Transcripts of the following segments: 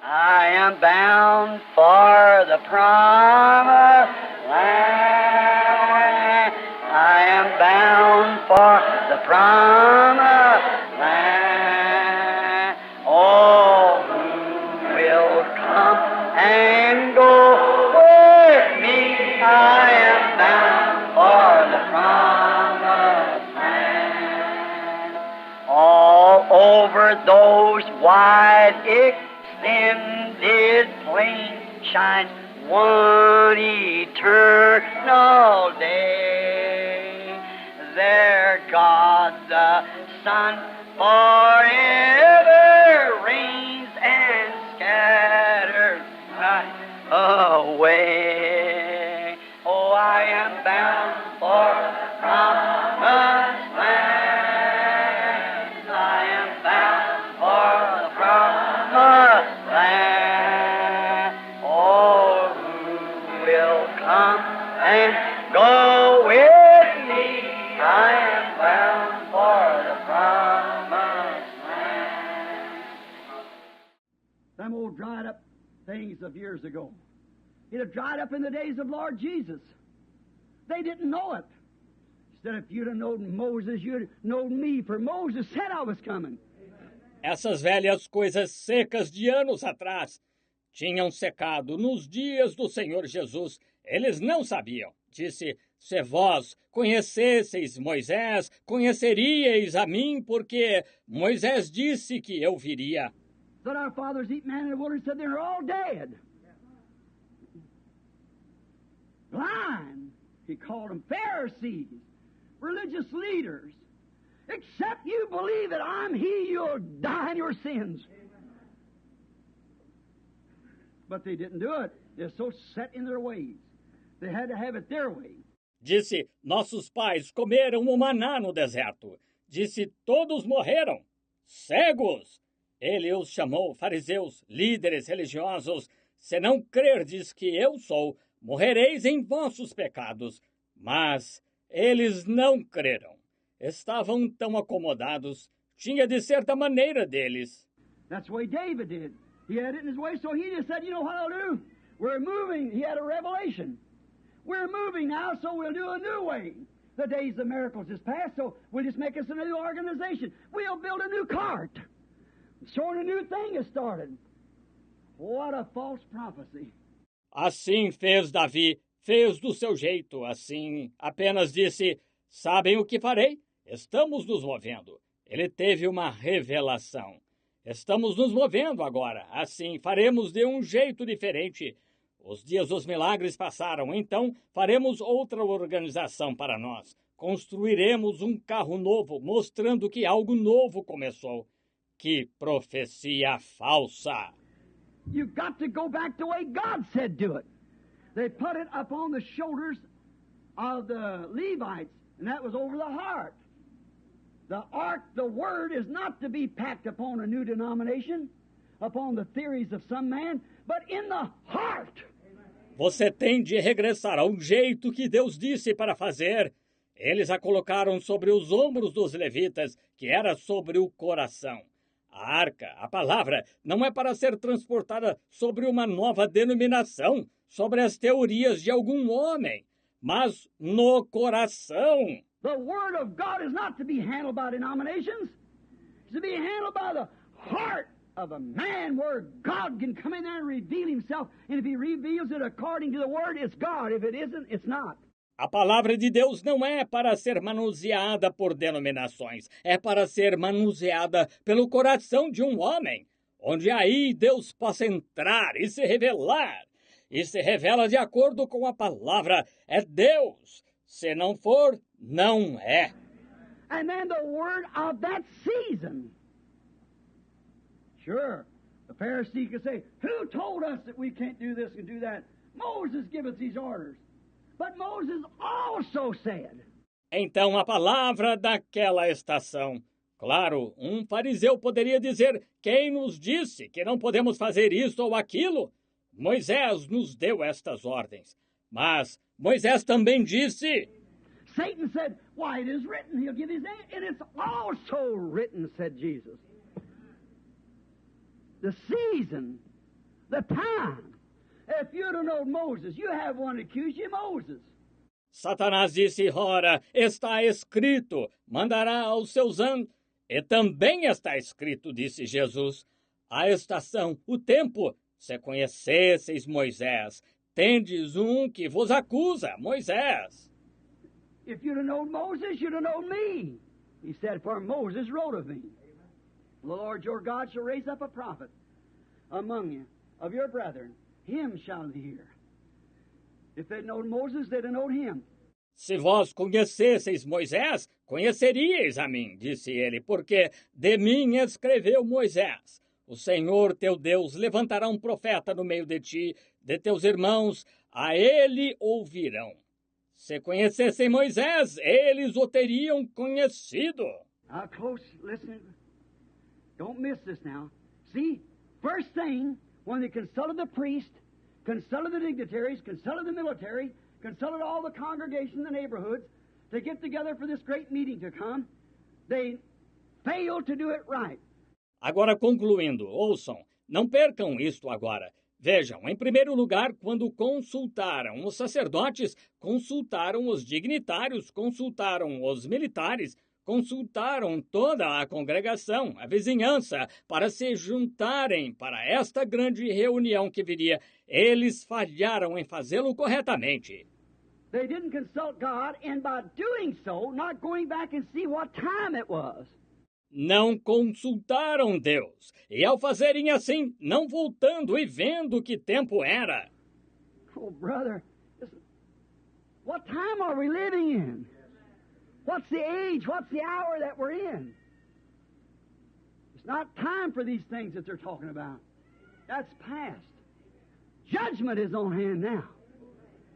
I am bound for the promised land. I am bound for the promised land. Oh, who will come and go with me? I am bound for the promised land. All over those wide extended plains shines one eternal day. There God the Son forever reigns and scatters night away. Oh, I am bound for the promised land. I am bound for the promised land. Oh, who will come and go with me? I am bound for the promised land. Them old dried up things of years ago. It had dried up in the days of Lord Jesus. They didn't know it. He said, if you'd have known Moses, you'd have known me, for Moses said I was coming. Essas velhas coisas secas de anos atrás tinham secado nos dias do Senhor Jesus. Eles não sabiam. Disse, se vós conhecesseis Moisés, conheceríeis a mim, porque Moisés disse que eu viria. Said our fathers eat manna in the wilderness, said they're all dead. Blind. He called them Pharisees, religious leaders. Except you believe that I'm He, you'll die in your sins. But they didn't do it. They're so set in their ways. They had to have it their way. Disse, nossos pais comeram o maná no deserto. Disse, todos morreram, cegos. Ele os chamou fariseus, líderes religiosos. Se não crerdes que eu sou, morrereis em vossos pecados. Mas eles não creram. Estavam tão acomodados. Tinha de ser da maneira deles. That's the way David did. He had it in his way, so he just said, you know what I'll do? We're moving. He had a revelation. We're moving now, so we'll do a new way. The days of miracles is past, so we'll just make us a new organization. We'll build a new cart. Sort of new thing has started. What a false prophecy. Assim fez Davi, fez do seu jeito, assim apenas disse, sabem o que farei? Estamos nos movendo. Ele teve uma revelação. Estamos nos movendo agora, assim faremos de um jeito diferente. Os dias dos milagres passaram, então faremos outra organização para nós. Construiremos um carro novo, mostrando que algo novo começou. Que profecia falsa! You've got to go back the way God said do it. They put it up on the shoulders of the Levites, and that was over the heart. The ark, the word, is not to be packed upon a new denomination, upon the theories of some man, but in the heart. Você tem de regressar ao jeito que Deus disse para fazer. Eles a colocaram sobre os ombros dos levitas, que era sobre o coração. A arca, a palavra, não é para ser transportada sobre uma nova denominação, sobre as teorias de algum homem, mas no coração. The Word of God is not to be handled by denominations. It's to be handled by the heart of a man, where God can come in there and reveal Himself. And if He reveals it according to the Word, it's God. If it isn't, it's not. A palavra de Deus não é para ser manuseada por denominações, é para ser manuseada pelo coração de um homem, onde aí Deus possa entrar e se revelar. E se revela de acordo com a palavra, é Deus. Se não for, não é. And then the word of that season. Sure, the Pharisee could say, who told us that we can't do this and do that? Moses gave us these orders. But Moses also said. Então a palavra daquela estação. Claro, um fariseu poderia dizer, quem nos disse que não podemos fazer isso ou aquilo? Moisés nos deu estas ordens. Mas Moisés também disse. Satan said, why, it is written, he'll give his name, and it's also written, said Jesus. The season The time. If you'd have known Moses, you have one to accuse you, Moses. Satanás disse, ora, está escrito, mandará aos seus anjos. E também está escrito, disse Jesus, a estação, o tempo. Se conhecesseis Moisés, tendes um que vos acusa, Moisés. If you'd have known Moses, you'd have known me. He said, for Moses wrote of me. The Lord your God shall raise up a prophet among you, of your brethren. Him shall ye hear. If they'd known Moses, they'd have known him. Se vós conhecesseis Moisés, conheceríeis a mim, disse ele, porque de mim escreveu Moisés. O Senhor teu Deus levantará um profeta no meio de ti, de teus irmãos, a ele ouvirão. Se conhecessem Moisés, eles o teriam conhecido. Now, close, listen. Don't miss this now. See, first thing, when they consulted the priest, consulted the dignitaries, consulted the military, consulted all the congregation in the neighborhoods to get together for this great meeting to come, they failed to do it right. Agora, concluindo, ouçam, não percam isto agora. Vejam, em primeiro lugar, quando consultaram os sacerdotes, consultaram os dignitários, consultaram os militares, consultaram toda a congregação, a vizinhança, para se juntarem para esta grande reunião que viria. Eles falharam em fazê-lo corretamente. They didn't consult God, and by doing so, not going back and see what time it was. Não consultaram Deus, e ao fazerem assim, não voltando e vendo que tempo era. Oh, brother, listen, what time are we living in? What's the age? What's the hour that we're in? It's not time for these things that they're talking about. That's past. Judgment is on hand now.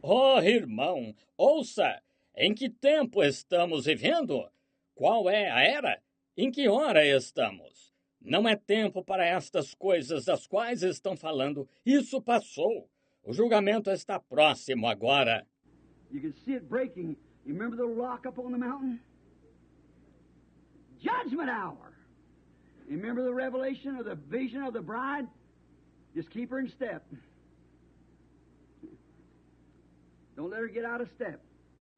Oh, irmão, ouça, em que tempo estamos vivendo? Qual é a era? Em que hora estamos? Não é tempo para estas coisas das quais estão falando. Isso passou. O julgamento está próximo agora. You can see it breaking. You remember the rock up on the mountain? Judgment hour. You remember the revelation or the vision of the bride? Just keep her in step. Don't let her get out of step.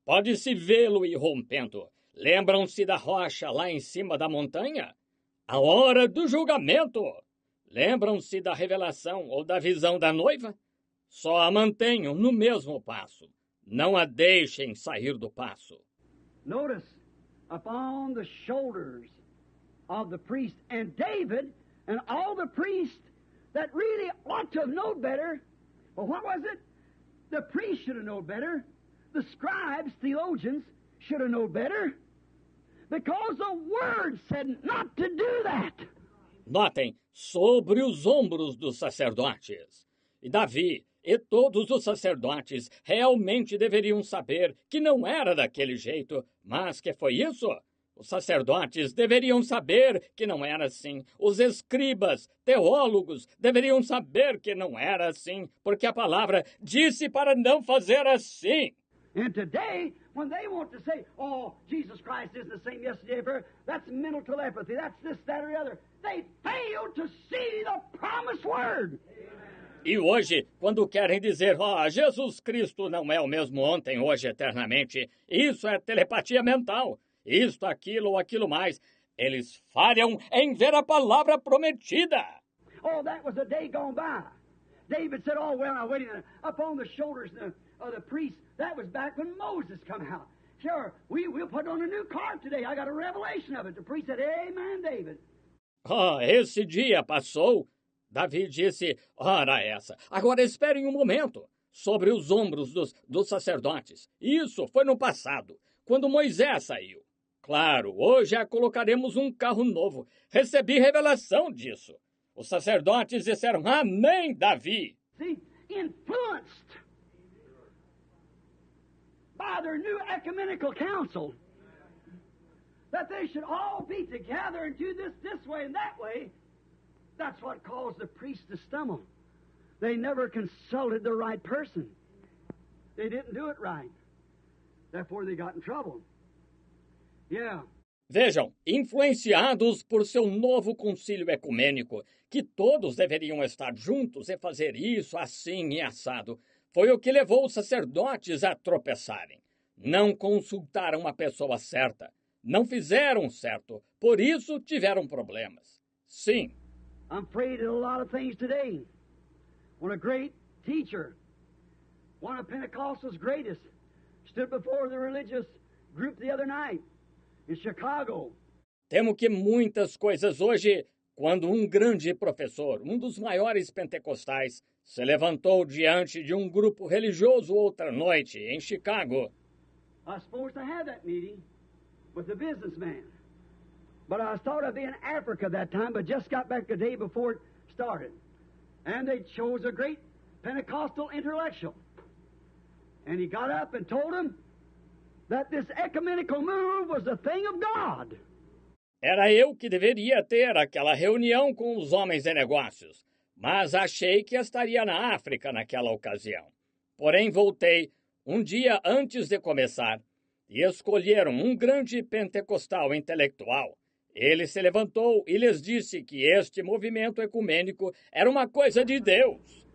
Pode-se vê-lo irrompendo. Lembram-se da rocha lá em cima da montanha? A hora do julgamento. Lembram-se da revelação ou da visão da noiva? Só a mantenham no mesmo passo. Não a deixem sair do passo. Notice, upon the shoulders of the priest, and David and all the priests that really ought to have known better. Well, what was it? The priests should have known better. The scribes, theologians, should have known better. Because the Word said not to do that. Notem, sobre os ombros dos sacerdotes. E Davi e todos os sacerdotes realmente deveriam saber que não era daquele jeito, mas que foi isso. Os sacerdotes deveriam saber que não era assim. Os escribas, teólogos, deveriam saber que não era assim, porque a palavra disse para não fazer assim. And today, when they want to say, oh, Jesus Christ isn't the same yesterday, forever, that's mental telepathy, that's this, that, or the other, they fail to see the promised word. E hoje, quando querem dizer, Jesus Cristo não é o mesmo ontem, hoje, eternamente, isso é telepatia mental, isto, aquilo ou aquilo mais, eles falham em ver a palavra prometida. Oh, that was a day gone by. David said, oh, well, now, wait a minute, up on the shoulders of the priests, that was back when Moses come out. Sure, we'll put on a new cart today. I got a revelation of it. The priest said, amen, David. Esse dia passou. Davi disse, ora essa. Agora esperem um momento. Sobre os ombros dos sacerdotes. Isso foi no passado, quando Moisés saiu. Claro, hoje colocaremos um carro novo. Recebi revelação disso. Os sacerdotes disseram, amém, Davi. See, influenced by their new ecumenical council, that they should all be together and do this way and that way. That's what caused the priests to stumble. They never consulted the right person. They didn't do it right. Therefore, they got in trouble. Yeah. Vejam, influenciados por seu novo concílio ecumênico, que todos deveriam estar juntos e fazer isso assim e assado, foi o que levou os sacerdotes a tropeçarem. Não consultaram a pessoa certa, não fizeram certo, por isso tiveram problemas. Sim. I'm afraid of a lot of things today. When a great teacher, one of Pentecostal's greatest, stood before the religious group the other night in Chicago. Temo que muitas coisas hoje, quando um grande professor, um dos maiores pentecostais, se levantou diante de um grupo religioso outra noite em Chicago. I was supposed to have that meeting with the businessman. But I thought I'd be in Africa that time, but just got back the day before it started. And they chose a great Pentecostal intellectual. And he got up and told them that this ecumenical move was the thing of God. Era eu que deveria ter aquela reunião com os homens de negócios, mas achei que estaria na África naquela ocasião. Porém, voltei um dia antes de começar e escolheram um grande pentecostal intelectual. Ele se levantou e lhes disse que este movimento ecumênico era uma coisa de Deus.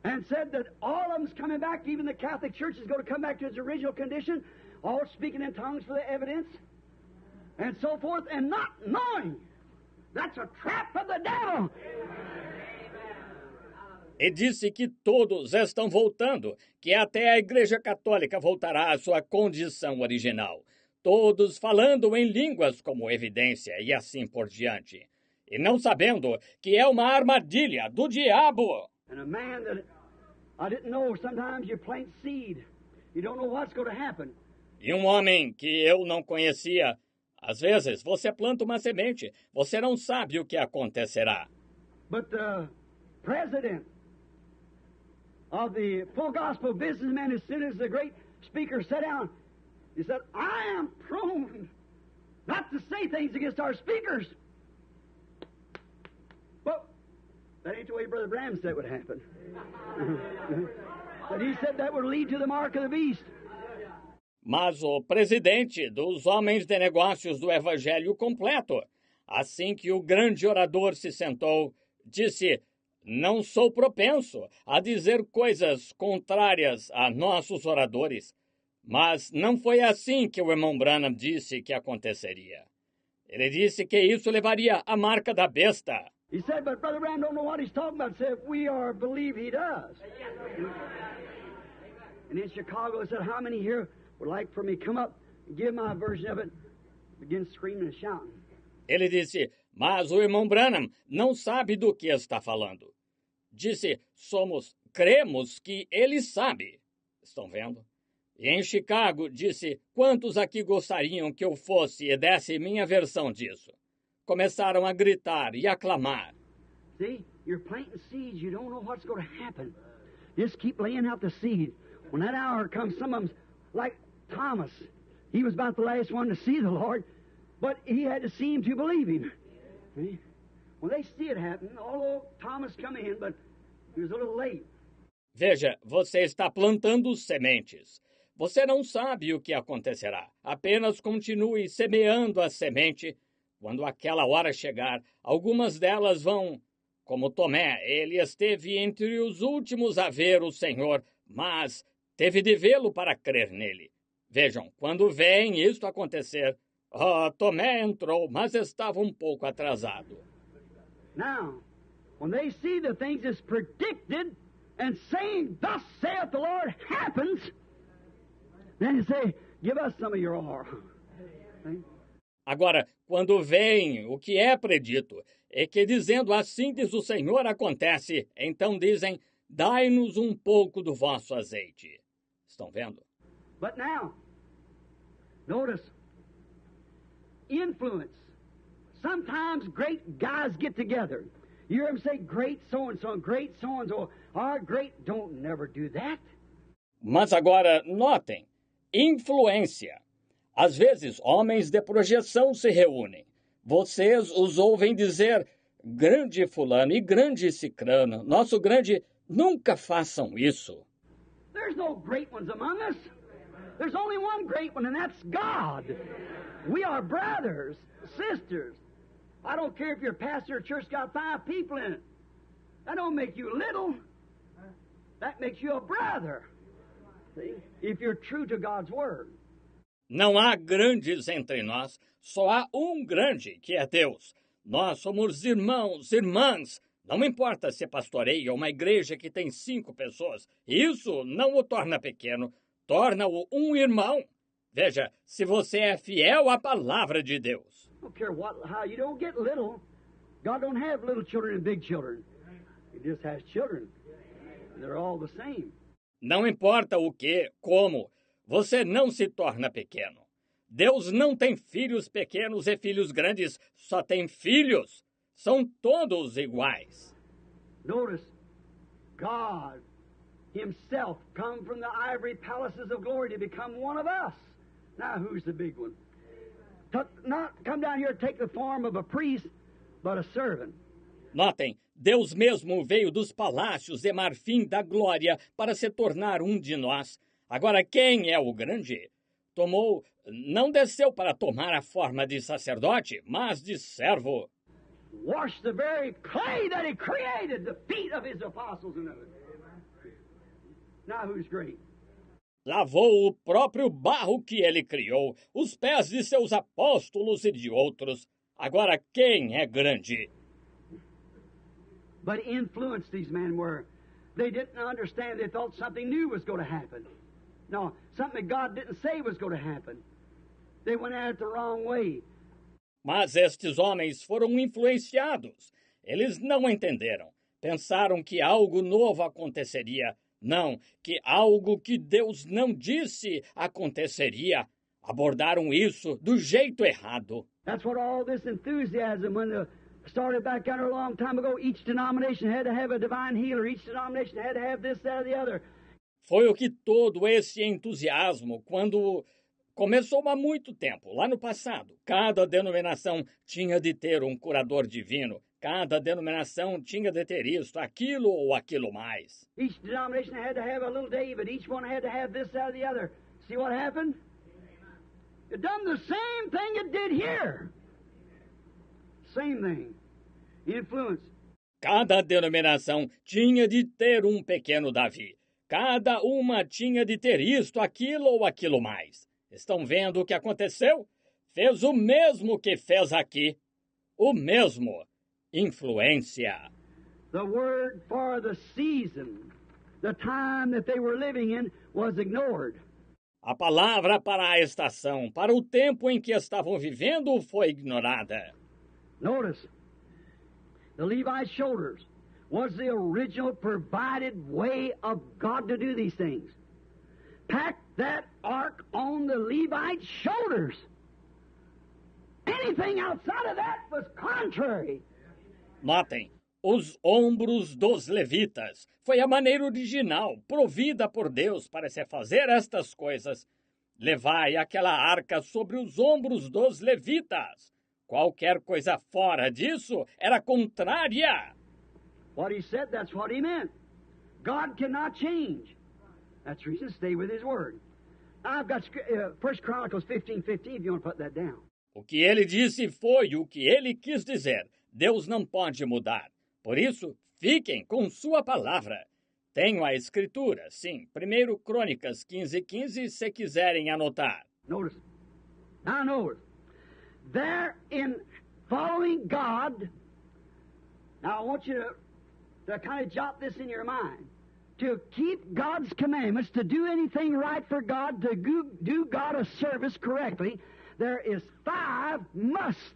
And said that all of them's coming back, even the Catholic Church is going to come back to its original condition, all speaking in tongues for the evidence, and so forth, and not knowing. That's a trap of the devil. E disse que todos estão voltando, que até a Igreja Católica voltará à sua condição original. Todos falando em línguas como evidência e assim por diante. E não sabendo que é uma armadilha do diabo. And a man that I didn't know, sometimes you plant seed. You don't know what's going to happen. E um homem que eu não conhecia. Às vezes, você planta uma semente, você não sabe o que acontecerá. But the president of the Full Gospel Businessmen, as soon as the great speaker sat down, he said, I am prone not to say things against our speakers. But that ain't the way Brother Branham said it would happen. But he said that would lead to the mark of the beast. Mas o presidente dos homens de negócios do Evangelho completo, assim que o grande orador se sentou, disse: não sou propenso a dizer coisas contrárias a nossos oradores. Mas não foi assim que o irmão Branham disse que aconteceria. Ele disse que isso levaria à marca da besta. He said, but Brother Branham don't know what he's talking about. He said, we are believe he does. And in Chicago, he said, how many here would like for me to come up and give my version of it, begin screaming and shouting? Ele disse, mas o irmão Branham não sabe do que está falando. Disse, cremos que ele sabe. Estão vendo? E em Chicago, disse, quantos aqui gostariam que eu fosse e desse minha versão disso? Começaram a gritar e a clamar. See, you're planting seeds. You don't know what's going to happen. Just keep laying out the seed. When that hour comes, some of them, like Thomas, he was about the last one to see the Lord, but he had to see him to believe him. See? Well, they see it happen, although Thomas come in, but he was a little late. Veja, você está plantando sementes. Você não sabe o que acontecerá. Apenas continue semeando a semente. Quando aquela hora chegar, algumas delas vão... Como Tomé, ele esteve entre os últimos a ver o Senhor, mas teve de vê-lo para crer nele. Vejam, quando vem isto acontecer, Tomé entrou, mas estava um pouco atrasado. Now, when they see the things that's predicted and saying, thus saith the Lord, happens, then you say, give us some of your oil. Agora, quando vem o que é predito, é que dizendo assim diz o Senhor acontece, então dizem, dai-nos um pouco do vosso azeite. Estão vendo? But now, notice, influence. Sometimes great guys get together. You hear them say, great so-and-so, great so-and-so. Our great don't never do that. Mas agora, notem, influência. Às vezes, homens de projeção se reúnem. Vocês os ouvem dizer, grande fulano e grande cicrano, nosso grande, nunca façam isso. There's no great ones among us. There's only one great one, and that's God. We are brothers, sisters. I don't care if your pastor or church got 5 people in it. That don't make you little. That makes you a brother. See? If you're true to God's Word. Não há grandes entre nós, só há um grande, que é Deus. Nós somos irmãos, irmãs. Não importa se pastoreia uma igreja que tem 5 pessoas. Isso não o torna pequeno, torna-o um irmão. Veja, se você é fiel à palavra de Deus. I don't care how you don't get little. God don't have little children and big children. He just has children. They're all the same. Não importa o que, como, você não se torna pequeno. Deus não tem filhos pequenos e filhos grandes, só tem filhos. São todos iguais. Notice, God Himself come from the ivory palaces of glory to become one of us. Now who's the big one? Not come down here and take the form of a priest, but a servant. Notem, Deus mesmo veio dos palácios de marfim da glória para se tornar um de nós. Agora, quem é o grande? Não desceu para tomar a forma de sacerdote, mas de servo. Wash the very clay that He created, the feet of His apostles and others. Now who's great? Lavou o próprio barro que ele criou, os pés de seus apóstolos e de outros. Agora, quem é grande? But influence these men were. They didn't understand. They thought something new was going to happen. No, something that God didn't say was going to happen. They went at it the wrong way. Mas estes homens foram influenciados. Eles não entenderam. Pensaram que algo novo aconteceria. Não, que algo que Deus não disse aconteceria. Abordaram isso do jeito errado. That's what all this enthusiasm, when they started back out a long time ago, each denomination had to have a divine healer. Each denomination had to have this, that, or the other. Foi o que todo esse entusiasmo, quando começou há muito tempo, lá no passado. Cada denominação tinha de ter um curador divino. Cada denominação tinha de ter isto, aquilo ou aquilo mais. Each denomination had to have a little David. Each one had to have this, that, or the other. See what happened? It done the same thing it did here. Same thing. Influence. Cada denominação tinha de ter um pequeno Davi. Cada uma tinha de ter isto, aquilo ou aquilo mais. Estão vendo o que aconteceu? Fez o mesmo que fez aqui. O mesmo. Influência. The word for the season, the time that they were living in, was ignored. A palavra para a estação, para o tempo em que estavam vivendo, foi ignorada. Notice, the Levite shoulders was the original provided way of God to do these things. Pack that ark on the Levite shoulders. Anything outside of that was contrary. Notem, os ombros dos levitas. Foi a maneira original, provida por Deus para se fazer estas coisas. Levai aquela arca sobre os ombros dos levitas. Qualquer coisa fora disso era contrária. What He said, that's what He meant. God cannot change. That's the reason, stay with His Word. I've got 1 Chronicles 15:15, if you want to put that down. O que ele disse foi o que ele quis dizer. Deus não pode mudar. Por isso, fiquem com sua palavra. Tenho a escritura, sim. 1 Crônicas 15:15, se quiserem anotar. Notice. Now notice. There in following God, now I want you to kind of jot this in your mind. To keep God's commandments, to do anything right for God, to do God a service correctly, there is 5 must.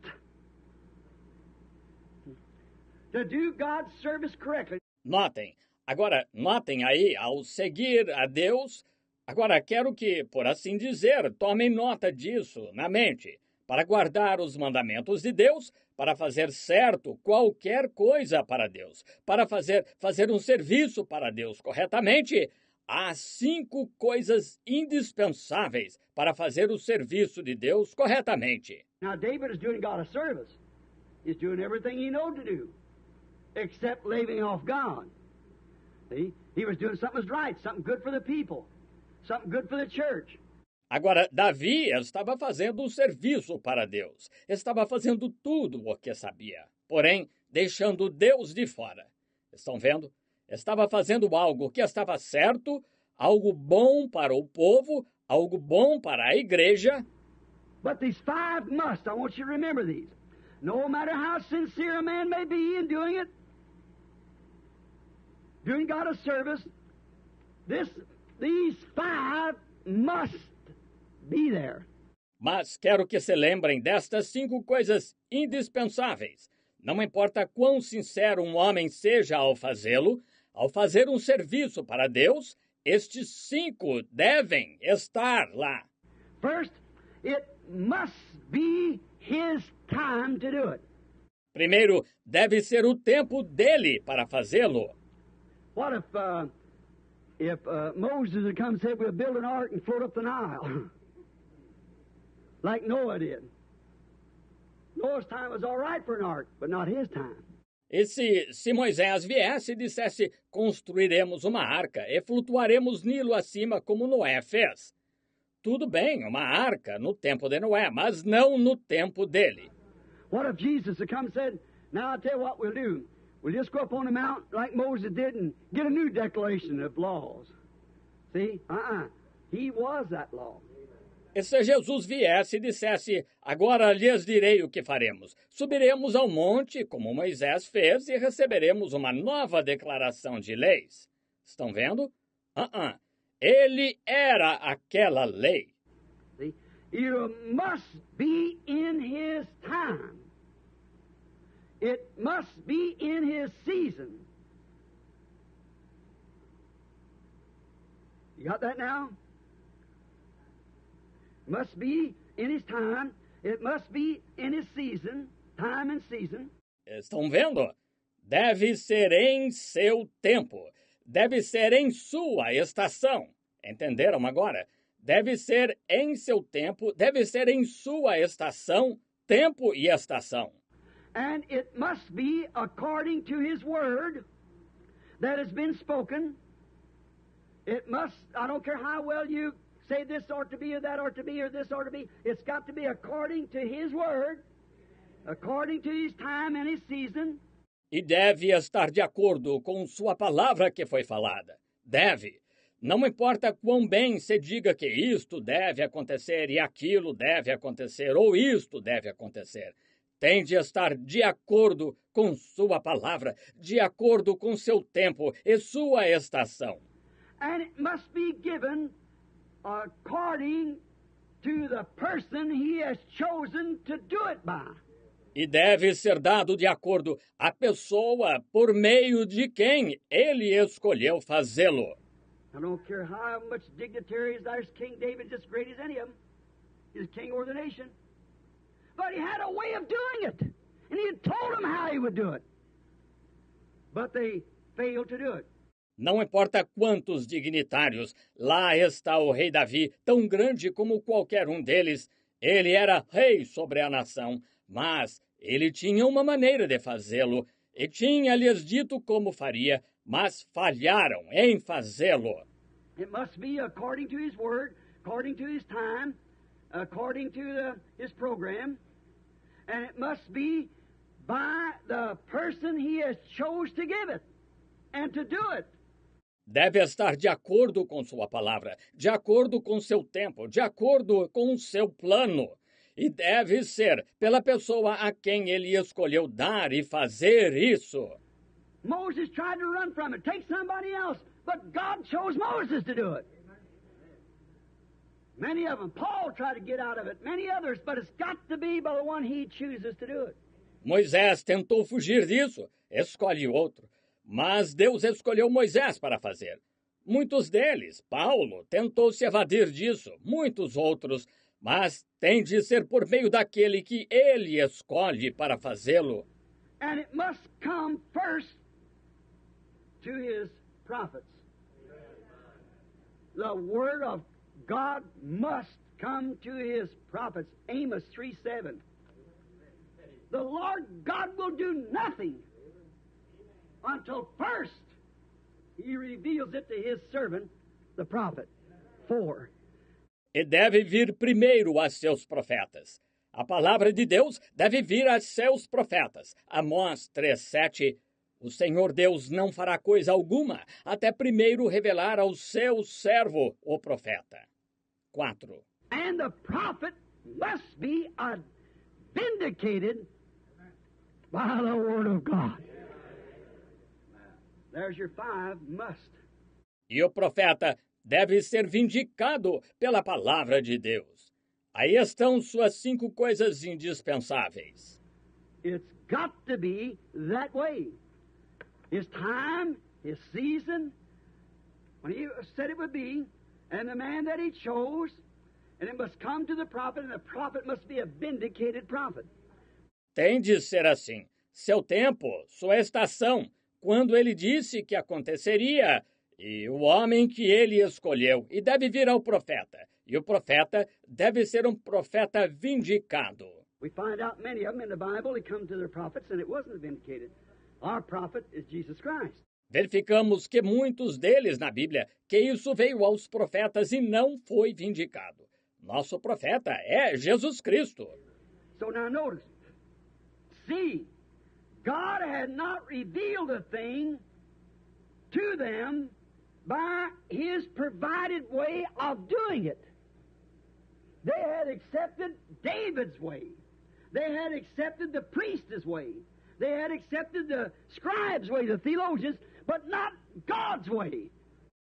To do God's service correctly. Notem. Agora, notem aí, ao seguir a Deus. Agora, quero que, por assim dizer, tomem nota disso na mente. Para guardar os mandamentos de Deus, para fazer certo qualquer coisa para Deus, para fazer um serviço para Deus corretamente, há 5 coisas indispensáveis para fazer o serviço de Deus corretamente. Now, David is doing God a service. He's doing everything he knows to do, except leaving off God. See? He was doing something that's right, something good for the people, something good for the church. Agora, Davi estava fazendo um serviço para Deus. Estava fazendo tudo o que sabia, porém, deixando Deus de fora. Estão vendo? Estava fazendo algo que estava certo, algo bom para o povo, algo bom para a igreja. But these five must, I want you to remember these. No matter how sincere a man may be in doing it, doing God a service, these five must be there. Mas quero que se lembrem destas 5 coisas indispensáveis. Não importa quão sincero um homem seja ao fazê-lo, ao fazer um serviço para Deus, estes 5 devem estar lá. First, it must be his time to do it. Primeiro, deve ser o tempo dele para fazê-lo. What if Moses had come and said, we'll build an ark and float up the Nile? Like Noah did. Noah's time was all right for an ark, but not his time. E se Moisés viesse e dissesse, construiremos uma arca e flutuaremos Nilo acima como Noé fez. Tudo bem, uma arca no tempo de Noé, mas não no tempo dele. What if Jesus had come and said, now I'll tell you what we'll do. We'll just go up on the mount like Moses did and get a new declaration of laws. See? He was that law. E se Jesus viesse e dissesse, agora lhes direi o que faremos. Subiremos ao monte, como Moisés fez, e receberemos uma nova declaração de leis. Estão vendo? Ele era aquela lei. See? You must be in his time. It must be in his season. You got that now? Must be in his time. It must be in his season. Time and season. Estão vendo? Deve ser em seu tempo. Deve ser em sua estação. Entenderam agora? Deve ser em seu tempo, deve ser em sua estação, tempo e estação. And it must be according to his word that has been spoken. It must, I don't care how well you say this ought to be or that ought to be or this ought to be, it's got to be according to his word, according to his time and his season. E deve estar de acordo com sua palavra que foi falada. Deve. Não importa quão bem se diga que isto deve acontecer e aquilo deve acontecer ou isto deve acontecer. Tem de estar de acordo com sua palavra, de acordo com seu tempo e sua estação. And it must be given according to the person he has chosen to do it by. E deve ser dado de acordo à pessoa por meio de quem ele escolheu fazê-lo. I don't care how much dignitaries there's King David, as great as any of them. He's king over the nation. But he had a way of doing it. And he had told them how he would do it. But they failed to do it. Não importa quantos dignitários, lá está o rei Davi, tão grande como qualquer um deles. Ele era rei sobre a nação, mas ele tinha uma maneira de fazê-lo e tinha-lhes dito como faria, mas falharam em fazê-lo. It must be according to his word, according to his time, according to his program, and it must be by the person he has chose to give it and to do it. Deve estar de acordo com sua palavra, de acordo com seu tempo, de acordo com seu plano. E deve ser pela pessoa a quem ele escolheu dar e fazer isso. Moses tried to run from it, take somebody else, but God chose Moses to do it. Many of them, Paul tried to get out of it, many others, but it's got to be by the one he chooses to do it. Moisés tentou fugir disso, escolhe outro. Mas Deus escolheu Moisés para fazer. Muitos deles, Paulo, tentou se evadir disso, muitos outros, mas tem de ser por meio daquele que ele escolhe para fazê-lo. And it must come first to his prophets. The word of God must come to his prophets. Amos 3:7. The Lord God will do nothing until first he reveals it to his servant, the prophet. 4. e deve vir primeiro a seus profetas. A palavra de Deus deve vir a seus profetas. Amós 3:7. O Senhor Deus não fará coisa alguma até primeiro revelar ao seu servo, o profeta. 4. And the prophet must be vindicated by the word of God. There's your 5 must. E o profeta deve ser vindicado pela palavra de Deus. Aí estão suas 5 coisas indispensáveis. It's got to be that way. His time, his season, when he said it would be, and the man that he chose, and it must come to the prophet, and the prophet must be a vindicated prophet. Tem de ser assim. Seu tempo, sua estação, quando ele disse que aconteceria, e o homem que ele escolheu, e deve vir ao profeta. E o profeta deve ser um profeta vindicado. We find out many of them in the Bible, they come to their prophets, and it wasn't vindicated. Our prophet is Jesus Christ. Verificamos que muitos deles na Bíblia, que isso veio aos profetas e não foi vindicado. Nosso profeta é Jesus Cristo. So now notice, see, God had not revealed a thing to them by His provided way of doing it. They had accepted David's way. They had accepted the priest's way. They had accepted the scribe's way, the theologians, but not God's way.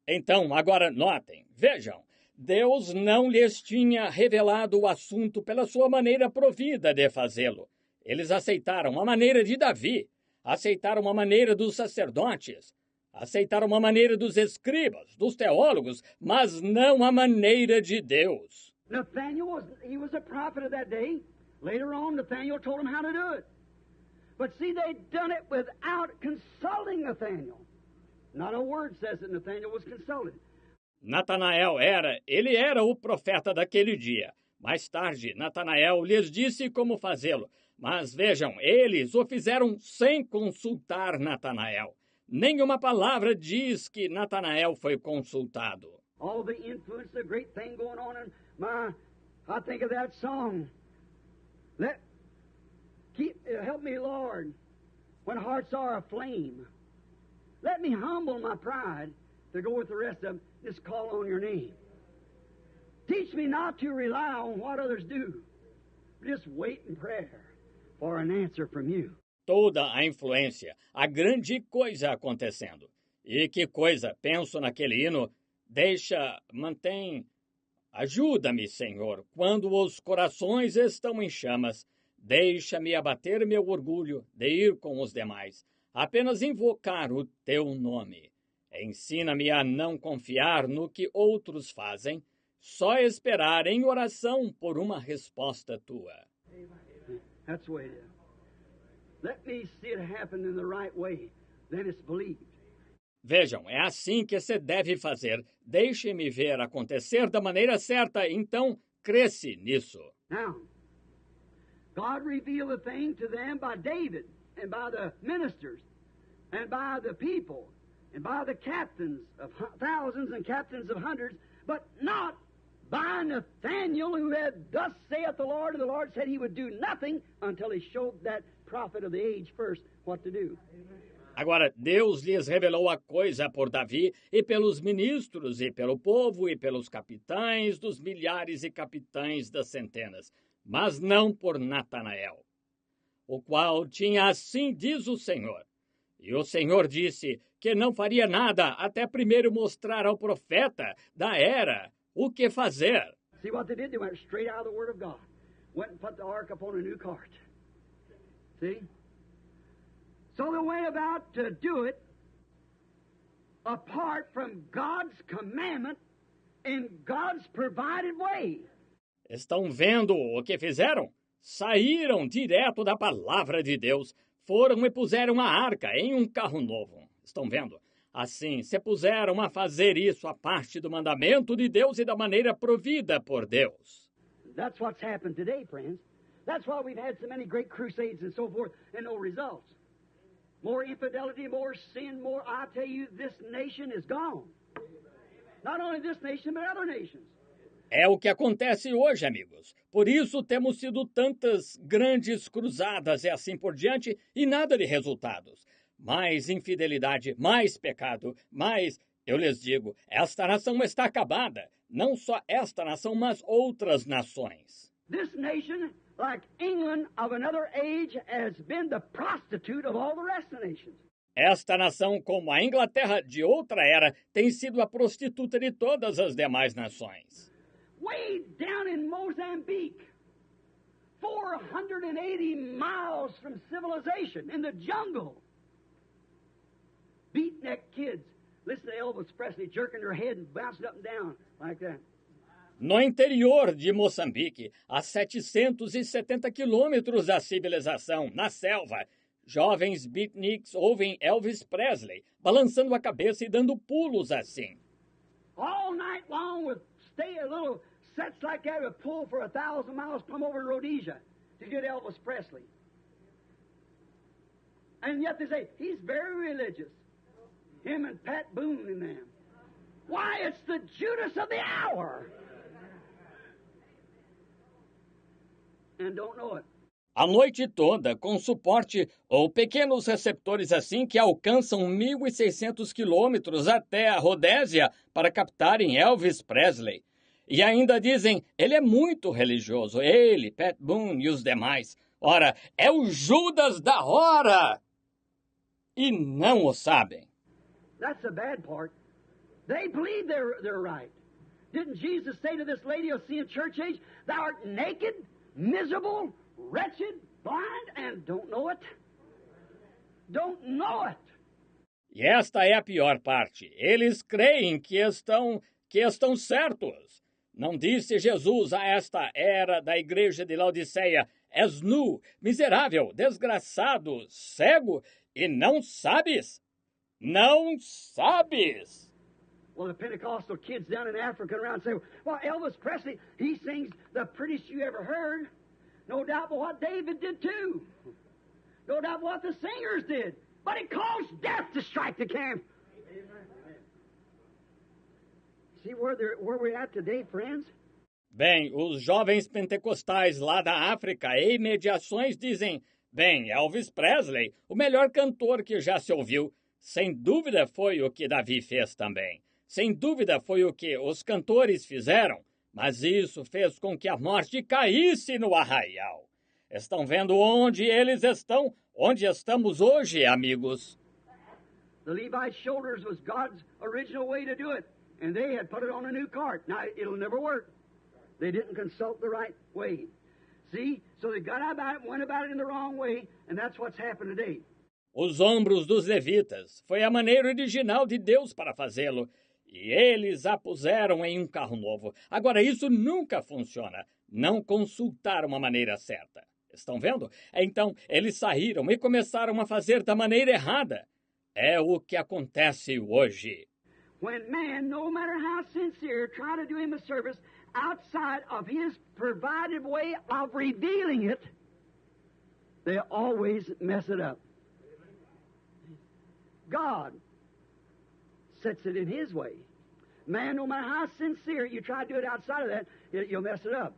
Então, agora notem, vejam, Deus não lhes tinha revelado o assunto pela sua maneira provida de fazê-lo. Eles aceitaram a maneira de Davi, aceitaram a maneira dos sacerdotes, aceitaram a maneira dos escribas, dos teólogos, mas não a maneira de Deus. Nathaniel he was a prophet of that day. Later on, Nathaniel told him how to do it. But see, they'd done it without consulting Nathaniel. Not a word says that Nathaniel was consulted. Natanael ele era o profeta daquele dia. Mais tarde, Natanael lhes disse como fazê-lo. Mas vejam, eles o fizeram sem consultar Natanael. Nenhuma palavra diz que Natanael foi consultado. All the influence, the great thing going on in I think of that song. Help me, Lord, when hearts are aflame. Let me humble my pride to go with the rest of them, just call on your name. Teach me not to rely on what others do. Just wait in prayer for an answer from you. Toda a influência, a grande coisa acontecendo. E que coisa, penso naquele hino, mantém, ajuda-me, Senhor, quando os corações estão em chamas. Deixa-me abater meu orgulho de ir com os demais, apenas invocar o teu nome. Ensina-me a não confiar no que outros fazem, só esperar em oração por uma resposta tua. That's the way it is. Let me see it happen in the right way, then it's believed. Vejam, é assim que se deve fazer. Deixe-me ver acontecer da maneira certa, então cresce nisso. Now, God revealed a thing to them by David and by the ministers and by the people and by the captains of thousands and captains of hundreds, but not by Nathaniel, who had, thus saith the Lord, and the Lord said he would do nothing until he showed that prophet of the age first what to do. Agora, Deus lhes revelou a coisa por Davi e pelos ministros e pelo povo e pelos capitães dos milhares e capitães das centenas, mas não por Natanael, o qual tinha assim diz o Senhor. E o Senhor disse que não faria nada até primeiro mostrar ao profeta da era o que fazer. See what they did? They went straight out of the Word of God. Went and put the ark upon a new cart. See? So they went about to do it apart from God's commandment in God's provided way. Estão vendo o que fizeram? Saíram direto da palavra de Deus, foram e puseram a arca em um carro novo. Estão vendo? Assim, se puseram a fazer isso a parte do mandamento de Deus e da maneira provida por Deus. That's what's happened today, friends. That's why we've had so many great crusades and so forth and no results. More infidelity, more sin, more, I tell you, this nation is gone. Not only this nation, but other nations. É o que acontece hoje, amigos. Por isso temos tido tantas grandes cruzadas e assim por diante e nada de resultados. Mais infidelidade, mais pecado, mais... Eu lhes digo, esta nação está acabada. Não só esta nação, mas outras nações. This nation, like England of another age, has been the prostitute of all the rest of the nations. Esta nação, como a Inglaterra de outra era, tem sido a prostituta de todas as demais nações. Way down in Mozambique, 480 miles from civilization, in the jungle. Beatnik kids. Listen to Elvis Presley jerking their head and bouncing up and down like that. No interior de Moçambique, a 770 quilômetros da civilização, na selva, jovens beatniks ouvem Elvis Presley, balançando a cabeça e dando pulos assim. All night long with stay a little sets like that would pull for 1,000 miles, come over to Rhodesia to get Elvis Presley. And yet they say, he's very religious. Him and Pat Boone and them. Why, it's the Judas of the hour. And don't know it. A noite toda, com suporte ou pequenos receptores assim que alcançam 1.600 quilômetros até a Rodésia para captarem Elvis Presley. E ainda dizem, ele é muito religioso, ele, Pat Boone e os demais. Ora, é o Judas da hora! E não o sabem. That's the bad part. They believe they're right. Didn't Jesus say to this lady you'll see in church age, thou art naked, miserable, wretched, blind, and don't know it? Don't know it. E esta é a pior parte. Eles creem que estão certos. Não disse Jesus a esta era da igreja de Laodiceia, és nu, miserável, desgraçado, cego, e não sabes? Não sabes! Well, the Pentecostal kids down in Africa around say, well, Elvis Presley, he sings the prettiest you ever heard. No doubt but what David did too. No doubt what the singers did. But it caused death to strike the camp. See where we're at today, friends? Bem, os jovens pentecostais lá da África e imediações dizem, bem, Elvis Presley, o melhor cantor que já se ouviu, sem dúvida foi o que Davi fez também. Sem dúvida foi o que os cantores fizeram, mas isso fez com que a morte caísse no arraial. Estão vendo onde eles estão? Onde estamos hoje, amigos? The Levite shoulders was God's original way to do it, and they had put it on a new cart. Now, it'll never work. They didn't consult the right way. See? So they got about it, went about it in the wrong way, and that's what's happened today. Os ombros dos levitas foi a maneira original de Deus para fazê-lo, e eles a puseram em um carro novo. Agora, isso nunca funciona. Não consultaram a maneira certa. Estão vendo? Então, eles saíram e começaram a fazer da maneira errada. É o que acontece hoje. When man, no matter how sincere, try to do him a service outside of his provided way of revealing it, they always mess it up. God sets it in his way. Man, no matter how sincere, you try to do it outside of that, you'll mess it up.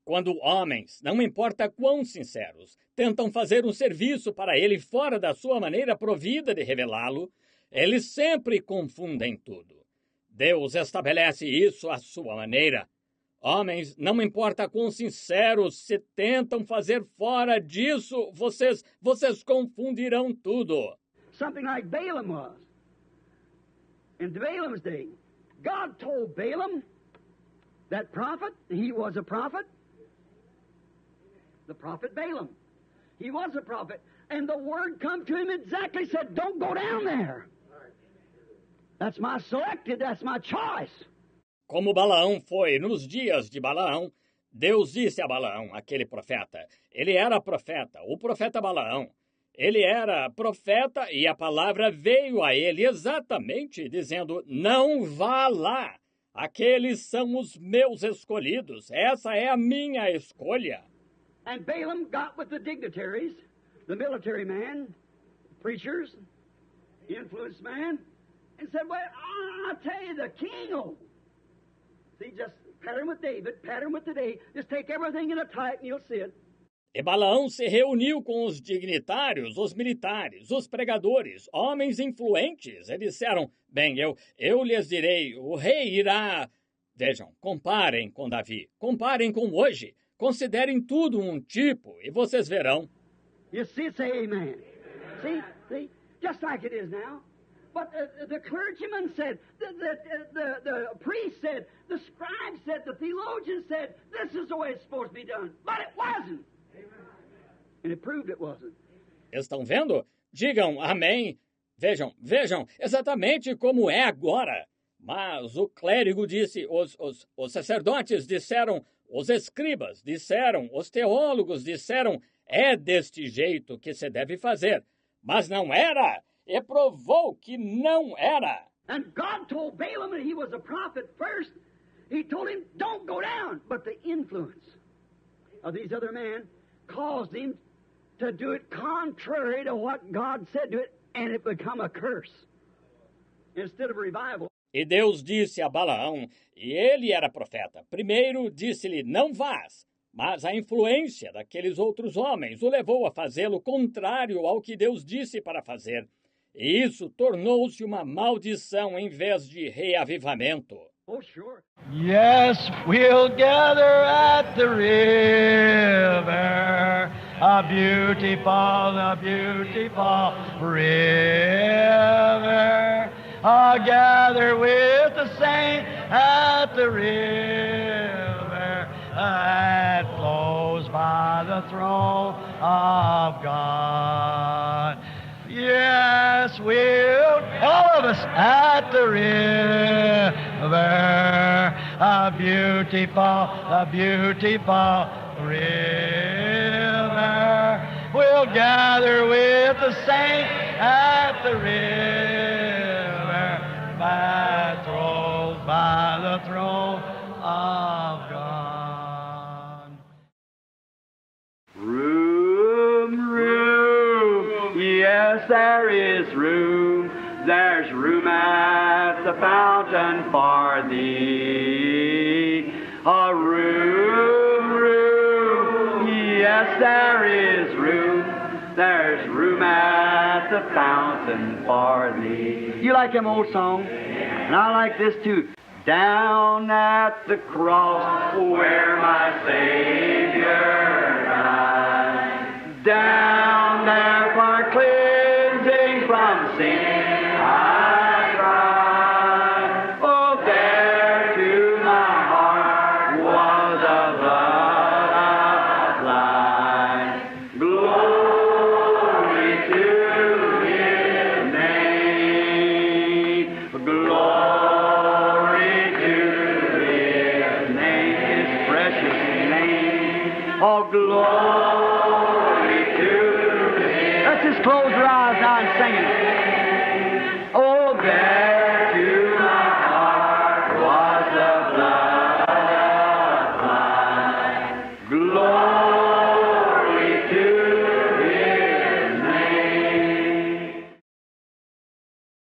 Quando homens, não importa quão sinceros, tentam fazer um serviço para ele fora da sua maneira provida de revelá-lo, eles sempre confundem tudo. Deus estabelece isso à sua maneira. Homens, não importa quão sinceros, se tentam fazer fora disso, vocês confundirão tudo. Something like Balaam was. In Balaam's day, God told Balaam, that prophet, he was a prophet. The prophet Balaam. He was a prophet. And the word come to him exactly, said, don't go down there. That's my selected, that's my choice. Como Balaão foi nos dias de Balaão, Deus disse a Balaão, aquele profeta. Ele era profeta, o profeta Balaão. Ele era profeta e a palavra veio a ele exatamente dizendo, não vá lá. Aqueles são os meus escolhidos. Essa é a minha escolha. And Balaam got with the dignitaries, the military man, preachers, influence man, and said, well, I'll tell you, the king will. See, just pattern with David, pattern with today. Just take everything in a type and you'll see it. E Balaão se reuniu com os dignitários, os militares, os pregadores, homens influentes. E disseram, bem, eu lhes direi, o rei irá... Vejam, comparem com Davi, comparem com hoje, considerem tudo um tipo e vocês verão. You see it, say amen. See, just like it is now. But the clergyman said, the priest said, the scribe said, the theologian said, this is the way it's supposed to be done. But it wasn't. And it proved it wasn't. Estão vendo? Digam amém. Vejam, exatamente como é agora. Mas o clérigo disse, os sacerdotes disseram, os escribas disseram, os teólogos disseram, é deste jeito que se deve fazer. Mas não era, e provou que não era. And God told Balaam that he was a prophet first. He told him, don't go down. But the influence of these other men caused him to do it contrary to what God said to it, and it become a curse instead of a revival. E Deus disse a Balaão, e ele era profeta. Primeiro disse-lhe, não vás. Mas a influência daqueles outros homens o levou a fazê-lo contrário ao que Deus disse para fazer. E isso tornou-se uma maldição em vez de reavivamento. Oh, sure. Yes, we'll gather at the river, a beautiful river. I'll gather with the saints at the river that flows by the throne of God. Yes, we'll, all of us, at the river, a beautiful river. We'll gather with the saints at the river that flows by the throne of God. Room, yes, there is room. There's room at the fountain for thee. A room, yes, there is room. There's room at the fountain for thee. You like them old songs? And I like this too. Down at the cross where my Savior died. Down there for cleansing from sin I cried. Oh, there to my heart was a blood applied. Glory to His name. Glory to His name, His precious name. Oh, glory to His. Let's just close our eyes now and sing it.